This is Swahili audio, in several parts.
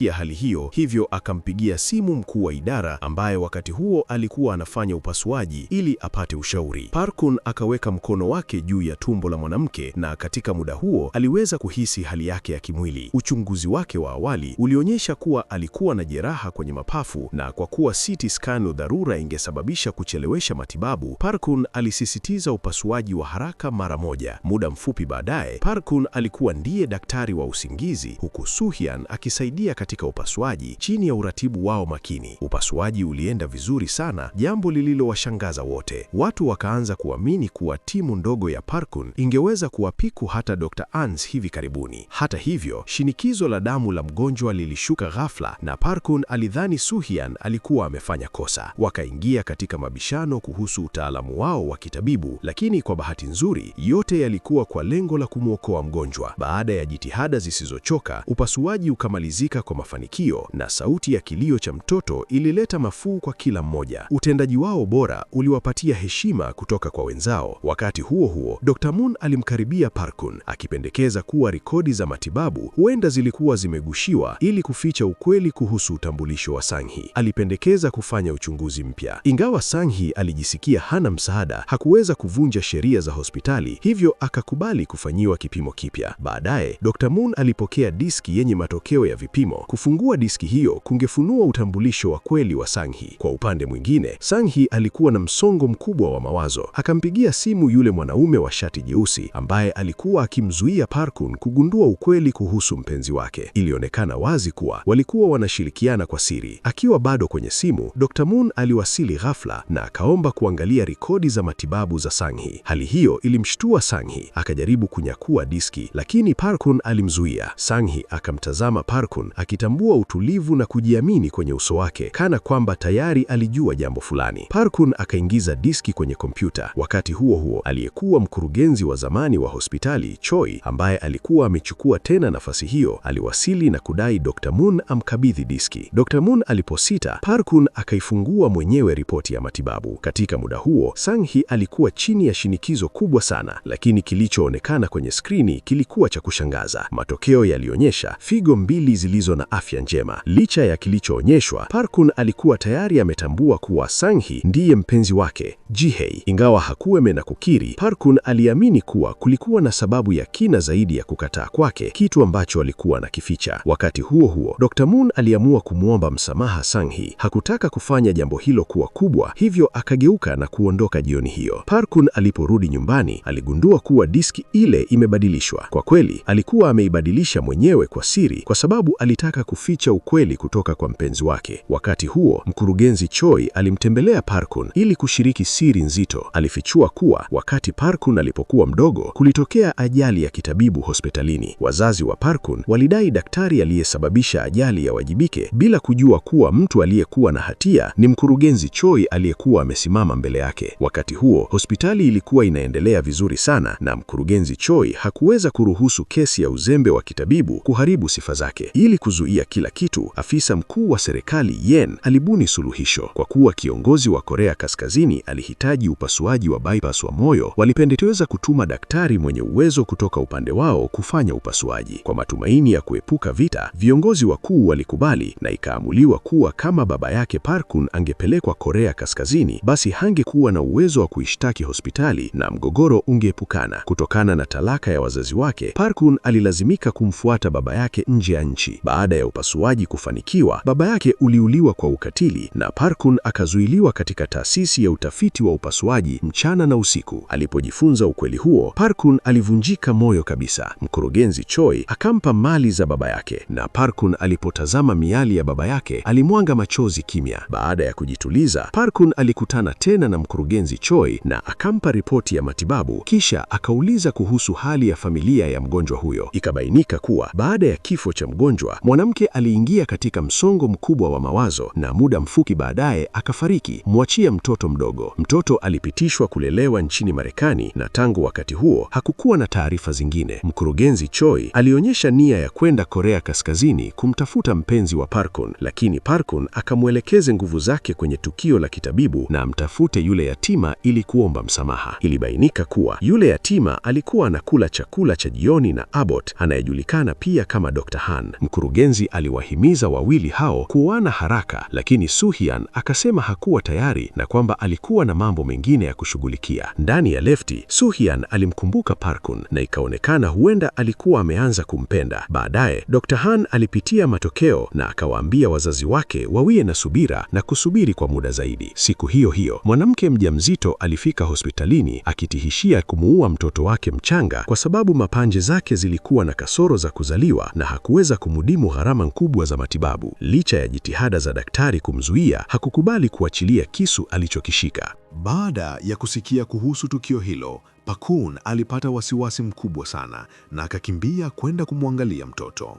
ya hali hiyo, hivyo akampigia simu mkuu wa idara ambaye wakati huo alikuwa anafanya upasuaji ili apate ushauri. Parkun akaweka mkono wake juu ya tumbo la mwanamke na katika muda huo aliweza kuhisi hali yake ya kimwili. Uchunguzi wake wa awali ulionyesha kuwa alikuwa na jeraha kwenye mapafu, na kwa kuwa CT scan dharura ingesababisha kuchelewesha matibabu, Parkun alisisitiza upasuaji wa haraka mara moja. Muda mfupi baadaye, Parkun alikuwa ndiye daktari wa usingizi, huku Soo-hyun akisaidia katika upasuaji chini ya uratibu wao makini. Upasuaji ulienda vizuri sana, jambo lililowashangaza wote. Watu wakaanza kuamini kuwa timu ndogo ya Parkun ingeweza kuwapiku hata Dr. Ans hivi karibuni. Hata hivyo, shinikizo la damu la mgonjwa lilishuka ghafla na Parkun alidhani Soo-hyun alikuwa amefanya kosa. Wakaingia katika mabishano kuhusu utaalamu wao wa kitabibu, lakini kwa bahati nzuri, yote yalikuwa kwa lengo la kumwokoa mgonjwa. Baada ya jitihada zisizochoka, upasuaji ukamalizika kwa mafanikio na sauti ya kilio cha mtoto ilileta mafuu kwa kila mmoja. Utendaji wao bora uliwapatia heshima kutoka kwa wenzao. Wakati huo huo, Dr. Moon alimkaribia Parkun akipendekeza kuwa rekodi za matibabu huenda zilikuwa zimegushiwa ili kuficha ukweli kuhusu utambulisho wa Sang-hee. Alipendekeza kufanya uchunguzi mpya. Ingawa Sang-hee alijisikia hana msaada, hakuweza kuvunja sheria za hospitali, hivyo akakubali kufanyiwa kipimo kipya. Baadaye, Dr. Moon alipokea diski yenye matokeo ya vipimo. Kufungua diski hiyo kungefunua utambulisho wa kweli wa Sang-hee. Kwa upande mwingine, Sang-hee alikuwa na msongo mkubwa wa mawazo. Akampigia simu yule mwanaume wa shati jeusi ambaye alikuwa akimzuia Parkun kugundua ukweli kuhusu mpenzi wake. Ilionekana wazi kuwa walikuwa wanashirikiana kwa siri. Akiwa bado kwenye simu, Dr. Moon aliwasili ghafla na akaomba kuangalia rekodi za matibabu za Sang-hee. Hali hiyo ilimshtua Sang-hee. Akajaribu kunyakua diski, lakini Parkun alimzuia. Sang-hee akamtazama Parkun akitambua utulivu na kujiamini kwenye uso wake, kana kwamba tayari alijua jambo fulani. Parkun akaingiza diski kwenye kompyuta. Wakati huo huo, aliyekuwa mkurugenzi wa zamani wa hospitali, Choi, ambaye alikuwa amechukua tena nafasi hiyo, aliwasili na kudai Dr. Moon amkabidhi diski. Dr. Moon aliposita, Parkun akaifungua mwenyewe ripoti ya matibabu. Katika muda huo, Sang-hee alikuwa chini ya shinikizo kubwa sana, lakini kilichoonekana kwenye skrini kilikuwa cha kushangaza. Matokeo yalionyesha figo mbili zilizo na afya njema. Licha ya kilichoonyeshwa, Parkun alikuwa tayari ametambua kuwa Sang-hee ndiye mpenzi wake, Ji-hae. Ingawa hakuweme na kukiri, Parkun aliamini kuwa kulikuwa na sababu ya kina zaidi ya kukataa kwake, kitu ambacho alikuwa na kificha. Wakati huo huo, Dr. Moon aliamua kumwomba msamaha Sang-hee. Hakutaka kufanya jambo hilo kuwa kubwa, hivyo akageuka na kuondoka jioni hiyo. Parkun aliporudi nyumbani, aligundua kuwa diski ile imebadilishwa. Kwa kweli, alikuwa ameibadilisha mwenyewe kwa siri kwa sababu alitaka kuficha ukweli kutoka kwa mpenzi wake. Wakati huo, mkurugenzi Choi alimtembelea Parkun ili kushiriki siri nzito. Alifichua kuwa wakati Parkun alipokuwa mdogo, kulitokea ajali ya kitabibu hospitalini. Wazazi wa Parkun walidai daktari aliyesababisha ajali yawajibike, bila kujua kuwa mtu aliyekuwa na hatia ni mkurugenzi Choi aliyekuwa amesimama mbele yake. Wakati huo, hospitali ilikuwa inaendelea vizuri sana na mkurugenzi Choi hakuweza kuruhusu kesi ya uzembe wa kitabibu kuharibu sifa zake. Ili kuzuia kila kitu, afisa mkuu wa serikali Yen alibuni suluhisho. Kwa kuwa kiongozi wa Korea Kaskazini alihitaji upasuaji wa bypass wa moyo, walipendekeza kutuma daktari mwenye uwezo kutoka upande wao kufanya upasuaji. Kwa matumaini ya kuepuka vita, viongozi wakuu walikubali na ikaamuliwa kuwa kama baba yake Parkun angepelekwa Korea Kaskazini, basi hangekuwa na uwezo wa kuishtaki hospitali na mgogoro ungeepukana. Kutokana na talaka ya wazazi wake, Parkun alilazimika kumfuata baba yake nje ya nchi. Baada ya upasuaji kufanikiwa, baba yake uliuliwa kwa ukatili na Parkun akazuiliwa katika taasisi ya utafiti wa upasuaji mchana na usiku. Alipojifunza ukweli huo, Parkun alivunjika moyo kabisa. Mkurugenzi Choi akampa mali za baba yake na Parkun alipotazama miali ya baba yake, alimwanga machozi kimya. Baada ya kujituliza, Parkun alikutana tena na mkurugenzi Choi na akampa ripoti ya matibabu, kisha akauliza kuhusu hali ya familia ya mgonjwa huyo. Ikabainika kuwa baada ya kifo cha mgonjwa, mwanamke aliingia katika msongo mkubwa wa mawazo na muda mfupi baadaye akafariki, mwachia mtoto mdogo. Mtoto alipitishwa kulelewa nchini Marekani na tangu wakati huo hakukuwa na taarifa zingine. Mkurugenzi Choi alionyesha nia ya kwenda Korea Kaskazini kumtafuta mpenzi wa Parkun, lakini Parkun akamwelekeze nguvu zake kwenye tukio la kitabibu na amtafute yule yatima ili kuomba msamaha. Ilibainika kuwa yule yatima alikuwa anakula chakula cha jioni na Abbott anayejulikana pia kama Dr. Han. Mkurugenzi Mkurugenzi aliwahimiza wawili hao kuoana haraka, lakini Soo-hyun akasema hakuwa tayari na kwamba alikuwa na mambo mengine ya kushughulikia. Ndani ya lefti, Soo-hyun alimkumbuka Park-kun na ikaonekana huenda alikuwa ameanza kumpenda. Baadaye, Dr. Han alipitia matokeo na akawaambia wazazi wake wawie na subira na kusubiri kwa muda zaidi. Siku hiyo hiyo, mwanamke mjamzito alifika hospitalini akitishia kumuua mtoto wake mchanga kwa sababu mapanje zake zilikuwa na kasoro za kuzaliwa na hakuweza kumudimu gharama kubwa za matibabu. Licha ya jitihada za daktari kumzuia, hakukubali kuachilia kisu alichokishika. Baada ya kusikia kuhusu tukio hilo, Park-kun alipata wasiwasi mkubwa sana na akakimbia kwenda kumwangalia mtoto.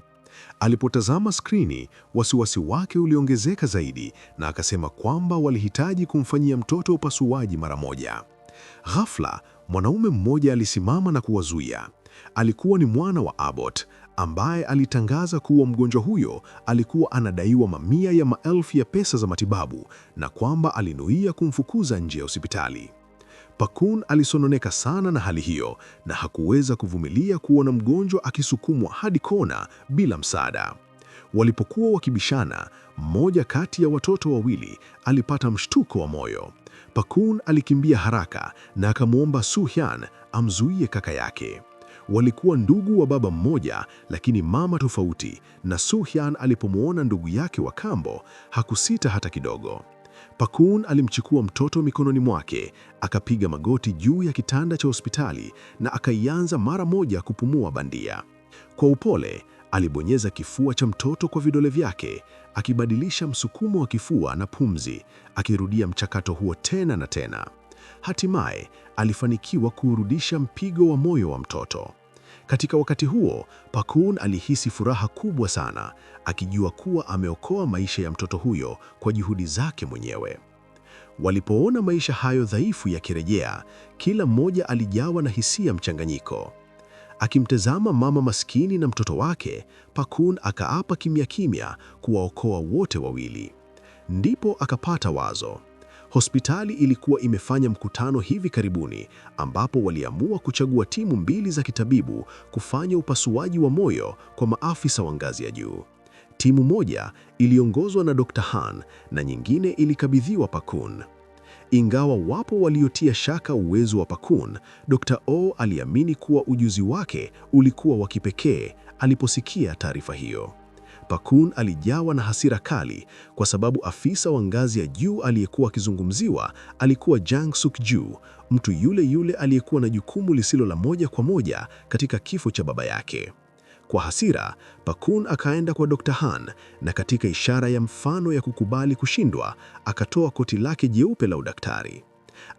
Alipotazama skrini, wasiwasi wake uliongezeka zaidi na akasema kwamba walihitaji kumfanyia mtoto upasuaji mara moja. Ghafla, mwanaume mmoja alisimama na kuwazuia. Alikuwa ni mwana wa Abbott ambaye alitangaza kuwa mgonjwa huyo alikuwa anadaiwa mamia ya maelfu ya pesa za matibabu na kwamba alinuia kumfukuza nje ya hospitali. Park-kun alisononeka sana na hali hiyo na hakuweza kuvumilia kuona mgonjwa akisukumwa hadi kona bila msaada. Walipokuwa wakibishana, mmoja kati ya watoto wawili alipata mshtuko wa moyo. Park-kun alikimbia haraka na akamwomba Soo-hyun amzuie kaka yake. Walikuwa ndugu wa baba mmoja lakini mama tofauti, na Soo-hyun alipomwona ndugu yake wa kambo hakusita hata kidogo. Park-kun alimchukua mtoto mikononi mwake, akapiga magoti juu ya kitanda cha hospitali na akaianza mara moja kupumua bandia. Kwa upole, alibonyeza kifua cha mtoto kwa vidole vyake, akibadilisha msukumo wa kifua na pumzi, akirudia mchakato huo tena na tena. Hatimaye, alifanikiwa kurudisha mpigo wa moyo wa mtoto. Katika wakati huo, Park-kun alihisi furaha kubwa sana, akijua kuwa ameokoa maisha ya mtoto huyo kwa juhudi zake mwenyewe. Walipoona maisha hayo dhaifu yakirejea, kila mmoja alijawa na hisia mchanganyiko. Akimtazama mama maskini na mtoto wake, Park-kun akaapa kimya kimya kuwaokoa wote wawili. Ndipo akapata wazo. Hospitali ilikuwa imefanya mkutano hivi karibuni ambapo waliamua kuchagua timu mbili za kitabibu kufanya upasuaji wa moyo kwa maafisa wa ngazi ya juu. Timu moja iliongozwa na Dr. Han na nyingine ilikabidhiwa Park-kun. Ingawa wapo waliotia shaka uwezo wa Park-kun, Dr. Oh aliamini kuwa ujuzi wake ulikuwa wa kipekee aliposikia taarifa hiyo. Park-kun alijawa na hasira kali kwa sababu afisa wa ngazi ya juu aliyekuwa akizungumziwa alikuwa Jang Suk-ju, mtu yule yule aliyekuwa na jukumu lisilo la moja kwa moja katika kifo cha baba yake. Kwa hasira, Park-kun akaenda kwa Dr. Han na katika ishara ya mfano ya kukubali kushindwa, akatoa koti lake jeupe la udaktari.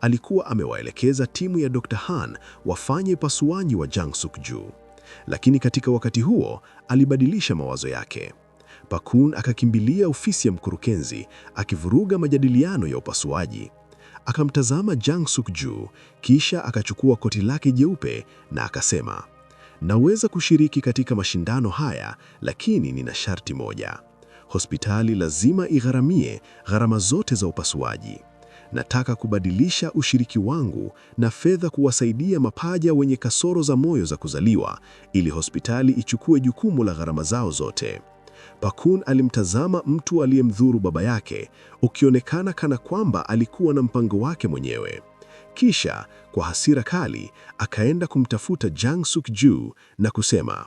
Alikuwa amewaelekeza timu ya Dr. Han wafanye upasuaji wa Jang Suk-ju. Lakini katika wakati huo, alibadilisha mawazo yake. Park-kun akakimbilia ofisi ya mkurugenzi, akivuruga majadiliano ya upasuaji. Akamtazama Jang Suk-ju, kisha akachukua koti lake jeupe na akasema, "Naweza kushiriki katika mashindano haya, lakini nina sharti moja. Hospitali lazima igharamie gharama zote za upasuaji. Nataka kubadilisha ushiriki wangu na fedha kuwasaidia mapaja wenye kasoro za moyo za kuzaliwa, ili hospitali ichukue jukumu la gharama zao zote." Park-kun alimtazama mtu aliyemdhuru baba yake, ukionekana kana kwamba alikuwa na mpango wake mwenyewe. Kisha, kwa hasira kali, akaenda kumtafuta Jang Suk-ju na kusema,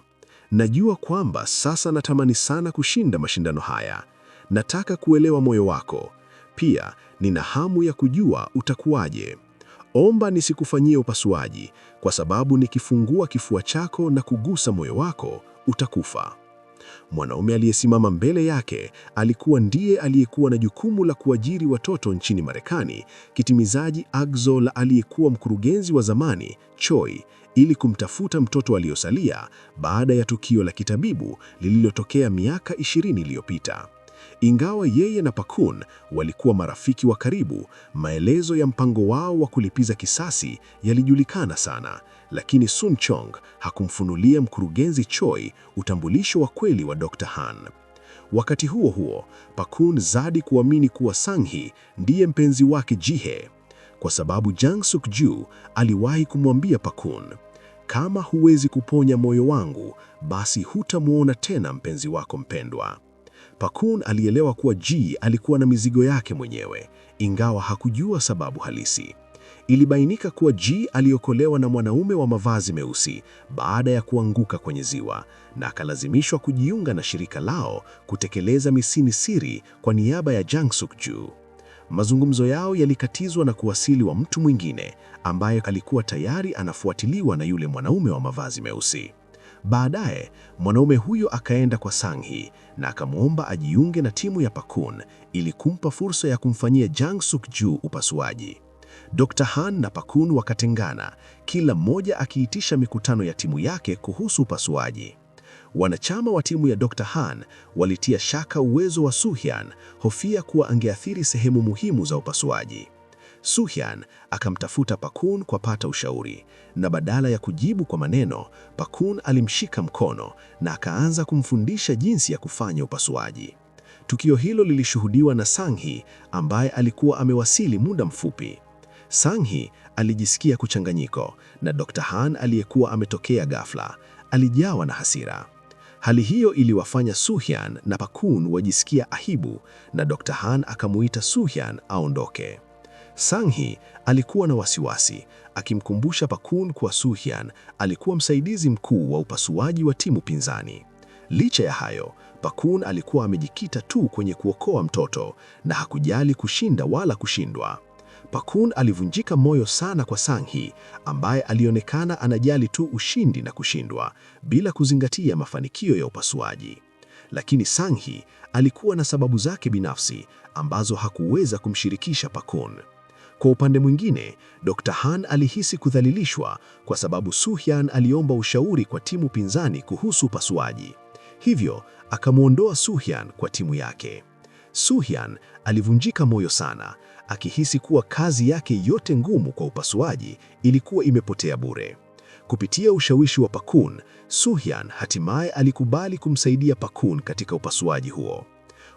"Najua kwamba sasa natamani sana kushinda mashindano haya. Nataka kuelewa moyo wako. Pia, nina hamu ya kujua utakuwaje. Omba nisikufanyie upasuaji, kwa sababu nikifungua kifua chako na kugusa moyo wako, utakufa." Mwanaume aliyesimama mbele yake alikuwa ndiye aliyekuwa na jukumu la kuajiri watoto nchini Marekani, kitimizaji agizo la aliyekuwa mkurugenzi wa zamani Choi, ili kumtafuta mtoto aliyosalia baada ya tukio la kitabibu lililotokea miaka 20 iliyopita. Ingawa yeye na Park-kun walikuwa marafiki wa karibu, maelezo ya mpango wao wa kulipiza kisasi yalijulikana sana, lakini Sun Chong hakumfunulia mkurugenzi Choi utambulisho wa kweli wa Dr. Han. Wakati huo huo, Park-kun zadi kuamini kuwa Sang-hee ndiye mpenzi wake Ji-hye, kwa sababu Jang Suk-ju aliwahi kumwambia Park-kun, kama huwezi kuponya moyo wangu, basi hutamwona tena mpenzi wako mpendwa. Pakun alielewa kuwa Ji alikuwa na mizigo yake mwenyewe, ingawa hakujua sababu halisi. Ilibainika kuwa Ji aliokolewa na mwanaume wa mavazi meusi baada ya kuanguka kwenye ziwa, na akalazimishwa kujiunga na shirika lao kutekeleza misini siri kwa niaba ya Jang Suk-ju. Mazungumzo yao yalikatizwa na kuwasili wa mtu mwingine ambaye alikuwa tayari anafuatiliwa na yule mwanaume wa mavazi meusi. Baadaye, mwanaume huyo akaenda kwa Sang-hee na akamwomba ajiunge na timu ya Pakun ili kumpa fursa ya kumfanyia Jang Suk-ju upasuaji. Dr. Han na Pakun wakatengana, kila mmoja akiitisha mikutano ya timu yake kuhusu upasuaji. Wanachama wa timu ya Dr. Han walitia shaka uwezo wa Soo-hyun, hofia kuwa angeathiri sehemu muhimu za upasuaji. Soo-hyun akamtafuta Pakun kwa pata ushauri, na badala ya kujibu kwa maneno, Pakun alimshika mkono na akaanza kumfundisha jinsi ya kufanya upasuaji. Tukio hilo lilishuhudiwa na Sang-hee ambaye alikuwa amewasili muda mfupi. Sang-hee alijisikia kuchanganyiko, na Dr. Han aliyekuwa ametokea ghafla alijawa na hasira. Hali hiyo iliwafanya Soo-hyun na Pakun wajisikia aibu, na Dr. Han akamuita Soo-hyun aondoke. Sang-hee alikuwa na wasiwasi, akimkumbusha Pakun kuwa Soo-hyun alikuwa msaidizi mkuu wa upasuaji wa timu pinzani. Licha ya hayo, Pakun alikuwa amejikita tu kwenye kuokoa mtoto na hakujali kushinda wala kushindwa. Pakun alivunjika moyo sana kwa Sang-hee ambaye alionekana anajali tu ushindi na kushindwa bila kuzingatia mafanikio ya upasuaji. Lakini Sang-hee alikuwa na sababu zake binafsi ambazo hakuweza kumshirikisha Pakun. Kwa upande mwingine, Dr. Han alihisi kudhalilishwa kwa sababu Soo-hyun aliomba ushauri kwa timu pinzani kuhusu upasuaji. Hivyo, akamwondoa Soo-hyun kwa timu yake. Soo-hyun alivunjika moyo sana, akihisi kuwa kazi yake yote ngumu kwa upasuaji ilikuwa imepotea bure. Kupitia ushawishi wa Pakun, Soo-hyun hatimaye alikubali kumsaidia Pakun katika upasuaji huo.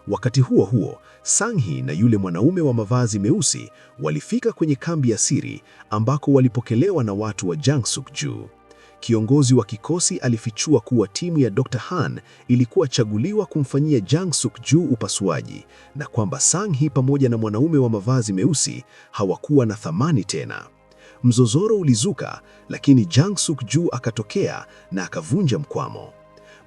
Wakati huo huo, Sang-hee na yule mwanaume wa mavazi meusi walifika kwenye kambi ya siri ambako walipokelewa na watu wa Jang Suk-ju. Kiongozi wa kikosi alifichua kuwa timu ya Dr. Han ilikuwa chaguliwa kumfanyia Jang Suk-ju upasuaji, na kwamba Sang-hee pamoja na mwanaume wa mavazi meusi hawakuwa na thamani tena. Mzozoro ulizuka, lakini Jang Suk-ju akatokea na akavunja mkwamo.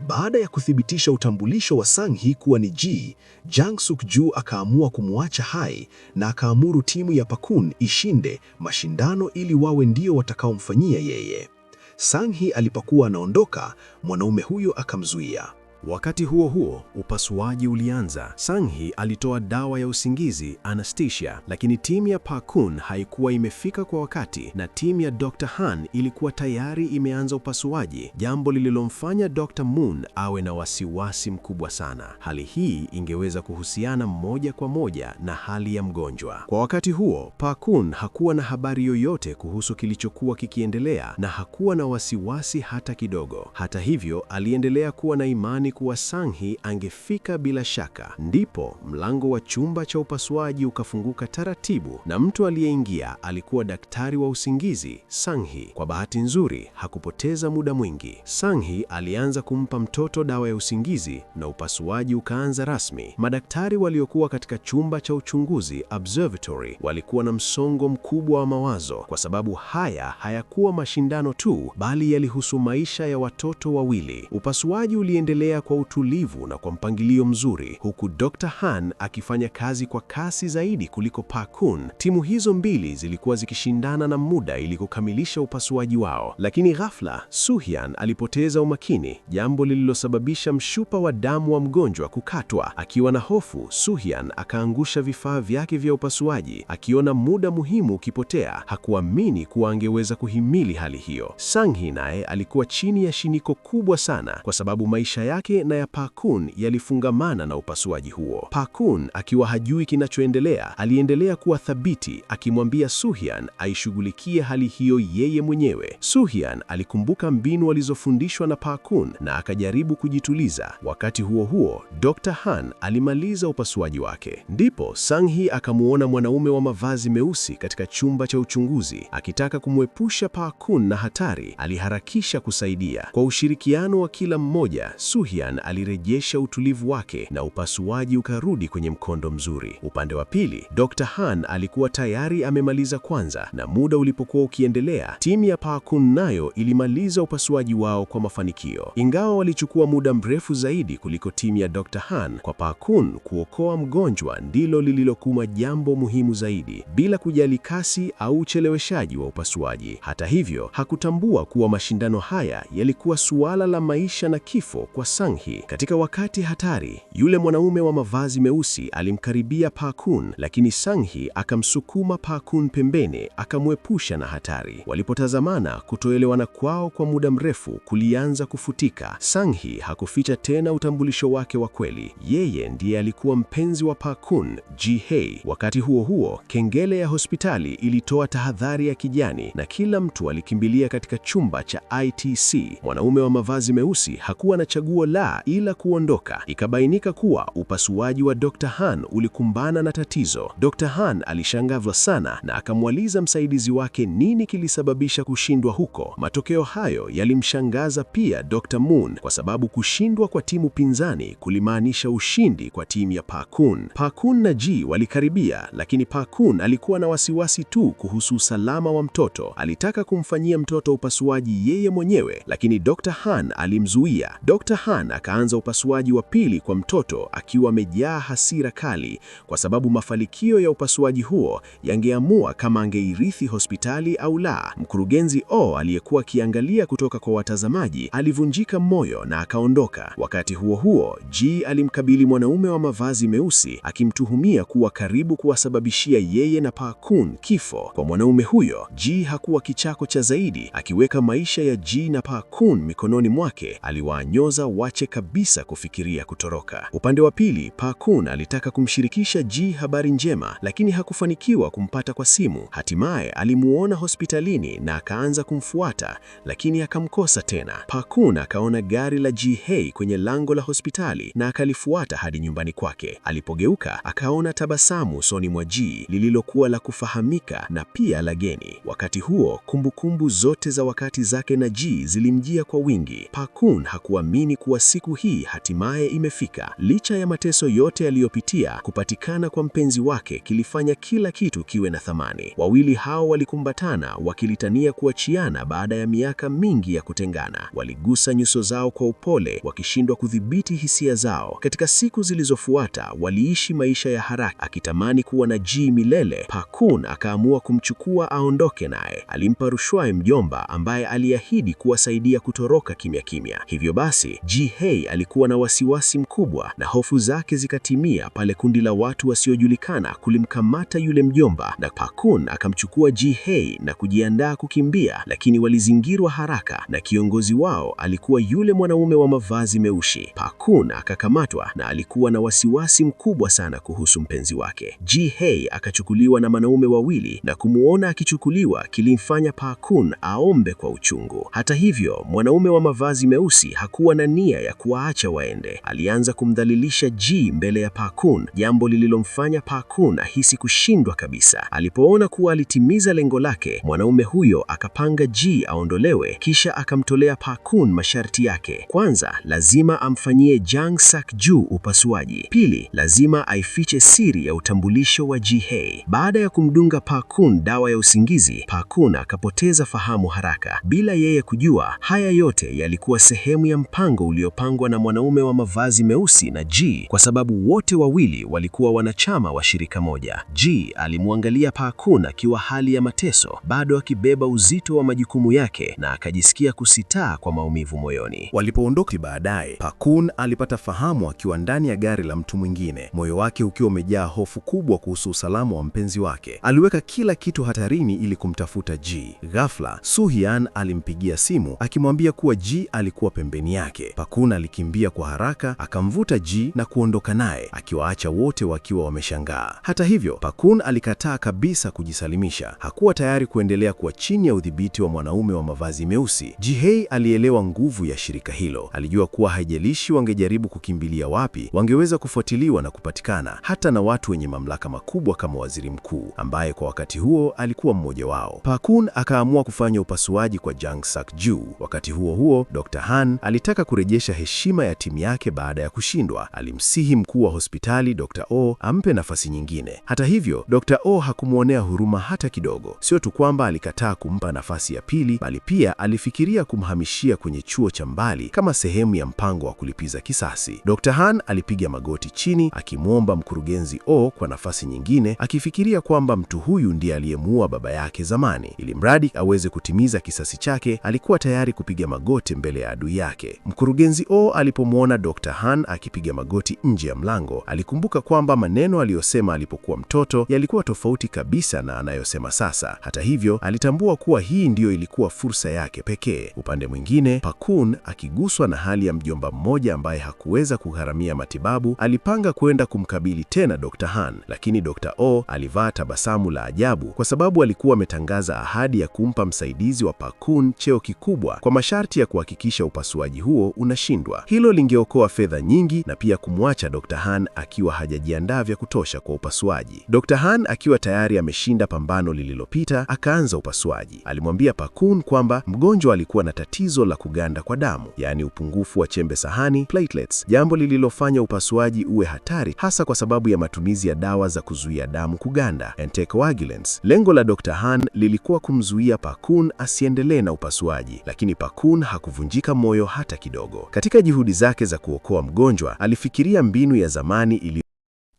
Baada ya kuthibitisha utambulisho wa Sang-hee kuwa ni Ji, Jang Suk-ju akaamua kumwacha hai na akaamuru timu ya Pakun ishinde mashindano ili wawe ndio watakaomfanyia yeye. Sang-hee alipokuwa anaondoka, mwanaume huyo akamzuia. Wakati huo huo, upasuaji ulianza. Sang-hee alitoa dawa ya usingizi anesthesia, lakini timu ya Pakun haikuwa imefika kwa wakati na timu ya Dr. Han ilikuwa tayari imeanza upasuaji, jambo lililomfanya Dr. Moon awe na wasiwasi mkubwa sana. Hali hii ingeweza kuhusiana moja kwa moja na hali ya mgonjwa. Kwa wakati huo, Pakun hakuwa na habari yoyote kuhusu kilichokuwa kikiendelea na hakuwa na wasiwasi hata kidogo. Hata hivyo, aliendelea kuwa na imani kuwa Sang-hee angefika bila shaka. Ndipo mlango wa chumba cha upasuaji ukafunguka taratibu na mtu aliyeingia alikuwa daktari wa usingizi, Sang-hee. Kwa bahati nzuri, hakupoteza muda mwingi. Sang-hee alianza kumpa mtoto dawa ya usingizi na upasuaji ukaanza rasmi. Madaktari waliokuwa katika chumba cha uchunguzi, observatory, walikuwa na msongo mkubwa wa mawazo kwa sababu haya hayakuwa mashindano tu, bali yalihusu maisha ya watoto wawili. Upasuaji uliendelea kwa utulivu na kwa mpangilio mzuri, huku Dr. Han akifanya kazi kwa kasi zaidi kuliko Pakun. Timu hizo mbili zilikuwa zikishindana na muda ili kukamilisha upasuaji wao, lakini ghafla Soo-hyun alipoteza umakini, jambo lililosababisha mshupa wa damu wa mgonjwa kukatwa. Akiwa na hofu, Soo-hyun akaangusha vifaa vyake vya upasuaji. Akiona muda muhimu ukipotea, hakuamini kuwa angeweza kuhimili hali hiyo. Sang-hee naye alikuwa chini ya shiniko kubwa sana kwa sababu maisha yake yake na ya Park-kun yalifungamana na upasuaji huo. Park-kun akiwa hajui kinachoendelea, aliendelea kuwa thabiti, akimwambia Soo-hyun aishughulikie hali hiyo yeye mwenyewe. Soo-hyun alikumbuka mbinu alizofundishwa na Park-kun na akajaribu kujituliza. Wakati huo huo, Dr. Han alimaliza upasuaji wake. Ndipo Sang-hee akamuona mwanaume wa mavazi meusi katika chumba cha uchunguzi. Akitaka kumwepusha Park-kun na hatari, aliharakisha kusaidia. Kwa ushirikiano wa kila mmoja, Soo-hyun alirejesha utulivu wake na upasuaji ukarudi kwenye mkondo mzuri. Upande wa pili, Dr. Han alikuwa tayari amemaliza kwanza, na muda ulipokuwa ukiendelea, timu ya Park-kun nayo ilimaliza upasuaji wao kwa mafanikio. Ingawa walichukua muda mrefu zaidi kuliko timu ya Dr. Han, kwa Park-kun kuokoa mgonjwa ndilo lililokuwa jambo muhimu zaidi, bila kujali kasi au ucheleweshaji wa upasuaji. Hata hivyo, hakutambua kuwa mashindano haya yalikuwa suala la maisha na kifo kwa Sang-hee. Katika wakati hatari, yule mwanaume wa mavazi meusi alimkaribia Park-kun, lakini Sang-hee akamsukuma Park-kun pembeni, akamwepusha na hatari. Walipotazamana, kutoelewana kwao kwa muda mrefu kulianza kufutika. Sang-hee hakuficha tena utambulisho wake wa kweli. Yeye ndiye alikuwa mpenzi wa Park-kun, Ji-hae. Wakati huo huo, kengele ya hospitali ilitoa tahadhari ya kijani na kila mtu alikimbilia katika chumba cha ITC. Mwanaume wa mavazi meusi hakuwa na chaguo ila kuondoka. Ikabainika kuwa upasuaji wa Dr. Han ulikumbana na tatizo. Dr. Han alishangazwa sana na akamwaliza msaidizi wake nini kilisababisha kushindwa huko. Matokeo hayo yalimshangaza pia Dr. Moon, kwa sababu kushindwa kwa timu pinzani kulimaanisha ushindi kwa timu ya Park-kun. Park-kun na Ji walikaribia, lakini Park-kun alikuwa na wasiwasi tu kuhusu usalama wa mtoto. Alitaka kumfanyia mtoto upasuaji yeye mwenyewe, lakini Dr. Han alimzuia. Dr. Han akaanza upasuaji wa pili kwa mtoto akiwa amejaa hasira kali, kwa sababu mafanikio ya upasuaji huo yangeamua kama angeirithi hospitali au la. Mkurugenzi O aliyekuwa akiangalia kutoka kwa watazamaji alivunjika moyo na akaondoka. Wakati huo huo, Ji alimkabili mwanaume wa mavazi meusi akimtuhumia kuwa karibu kuwasababishia yeye na Park-kun kifo. Kwa mwanaume huyo, Ji hakuwa kichako cha zaidi. Akiweka maisha ya Ji na Park-kun mikononi mwake, aliwaanyoza wache kabisa kufikiria kutoroka. Upande wa pili, Park-kun alitaka kumshirikisha Ji habari njema, lakini hakufanikiwa kumpata kwa simu. Hatimaye alimuona hospitalini na akaanza kumfuata, lakini akamkosa tena. Park-kun akaona gari la Ji-hae kwenye lango la hospitali na akalifuata hadi nyumbani kwake. Alipogeuka, akaona tabasamu usoni mwa Ji lililokuwa la kufahamika na pia la geni. Wakati huo, kumbukumbu zote za wakati zake na Ji zilimjia kwa wingi. Park-kun hakuamini kuwa siku hii hatimaye imefika. Licha ya mateso yote aliyopitia, kupatikana kwa mpenzi wake kilifanya kila kitu kiwe na thamani. Wawili hao walikumbatana wakilitania kuachiana baada ya miaka mingi ya kutengana. Waligusa nyuso zao kwa upole, wakishindwa kudhibiti hisia zao. Katika siku zilizofuata, waliishi maisha ya haraka, akitamani kuwa na Ji milele. Park-kun akaamua kumchukua aondoke naye. Alimpa rushwa mjomba ambaye aliahidi kuwasaidia kutoroka kimya kimya. Hivyo basi, Ji-hae alikuwa na wasiwasi mkubwa na hofu zake zikatimia pale kundi la watu wasiojulikana kulimkamata yule mjomba, na Park-kun akamchukua Ji-hae na kujiandaa kukimbia, lakini walizingirwa haraka na kiongozi wao alikuwa yule mwanaume wa mavazi meusi. Park-kun akakamatwa na alikuwa na wasiwasi mkubwa sana kuhusu mpenzi wake. Ji-hae akachukuliwa na wanaume wawili na kumuona akichukuliwa kilimfanya Park-kun aombe kwa uchungu. Hata hivyo, mwanaume wa mavazi meusi hakuwa na nia ya kuwaacha waende. Alianza kumdhalilisha Ji mbele ya Park-kun, jambo lililomfanya Park-kun ahisi kushindwa kabisa. Alipoona kuwa alitimiza lengo lake, mwanaume huyo akapanga Ji aondolewe, kisha akamtolea Park-kun masharti yake. Kwanza, lazima amfanyie Jang Sak-ju upasuaji. Pili, lazima aifiche siri ya utambulisho wa Ji-hae. Baada ya kumdunga Park-kun dawa ya usingizi, Park-kun akapoteza fahamu haraka. Bila yeye kujua, haya yote yalikuwa sehemu ya mpango uliopangwa na mwanaume wa mavazi meusi na Ji, kwa sababu wote wawili walikuwa wanachama wa shirika moja. Ji alimwangalia Park-kun akiwa hali ya mateso, bado akibeba uzito wa majukumu yake, na akajisikia kusitaa kwa maumivu moyoni. Walipoondoka baadaye, Park-kun alipata fahamu akiwa ndani ya gari la mtu mwingine, moyo wake ukiwa umejaa hofu kubwa kuhusu usalama wa mpenzi wake. Aliweka kila kitu hatarini ili kumtafuta Ji. Ghafla, Soo-hyun alimpigia simu akimwambia kuwa Ji alikuwa pembeni yake. Park-kun Kun alikimbia kwa haraka, akamvuta Ji na kuondoka naye, akiwaacha wote wakiwa wameshangaa. Hata hivyo, Kun alikataa kabisa kujisalimisha. Hakuwa tayari kuendelea kuwa chini ya udhibiti wa mwanaume wa mavazi meusi. Ji-hye alielewa nguvu ya shirika hilo. Alijua kuwa haijalishi wangejaribu kukimbilia wapi, wangeweza kufuatiliwa na kupatikana, hata na watu wenye mamlaka makubwa kama waziri mkuu, ambaye kwa wakati huo alikuwa mmoja wao. Kun akaamua kufanya upasuaji kwa Jang Sak-ju. Wakati huo huo, Dr. Han alitaka kurejesha heshima ya timu yake baada ya kushindwa. Alimsihi mkuu wa hospitali Dr. Oh ampe nafasi nyingine. Hata hivyo, Dr. Oh hakumwonea huruma hata kidogo. Sio tu kwamba alikataa kumpa nafasi ya pili, bali pia alifikiria kumhamishia kwenye chuo cha mbali kama sehemu ya mpango wa kulipiza kisasi. Dr. Han alipiga magoti chini akimwomba mkurugenzi Oh kwa nafasi nyingine, akifikiria kwamba mtu huyu ndiye aliyemuua baba yake zamani. Ili mradi aweze kutimiza kisasi chake, alikuwa tayari kupiga magoti mbele ya adui yake. Mkurugenzi Oh alipomwona Dr. Han akipiga magoti nje ya mlango, alikumbuka kwamba maneno aliyosema alipokuwa mtoto yalikuwa tofauti kabisa na anayosema sasa. Hata hivyo, alitambua kuwa hii ndiyo ilikuwa fursa yake pekee. Upande mwingine, Kun, akiguswa na hali ya mjomba mmoja ambaye hakuweza kugharamia matibabu, alipanga kwenda kumkabili tena Dr. Han, lakini Dr. Oh alivaa tabasamu la ajabu kwa sababu alikuwa ametangaza ahadi ya kumpa msaidizi wa Kun cheo kikubwa kwa masharti ya kuhakikisha upasuaji huo unashindwa. Hilo lingeokoa fedha nyingi na pia kumwacha Dr. Han akiwa hajajiandaa vya kutosha kwa upasuaji. Dr. Han akiwa tayari ameshinda pambano lililopita, akaanza upasuaji. Alimwambia Kun kwamba mgonjwa alikuwa na tatizo la kuganda kwa damu, yaani upungufu wa chembe sahani platelets, jambo lililofanya upasuaji uwe hatari, hasa kwa sababu ya matumizi ya dawa za kuzuia damu kuganda, anticoagulants. Lengo la Dr. Han lilikuwa kumzuia Kun asiendelee na upasuaji, lakini Kun hakuvunjika moyo hata kidogo. Katika juhudi zake za kuokoa mgonjwa, alifikiria mbinu ya zamani ili.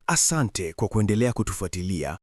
Asante kwa kuendelea kutufuatilia.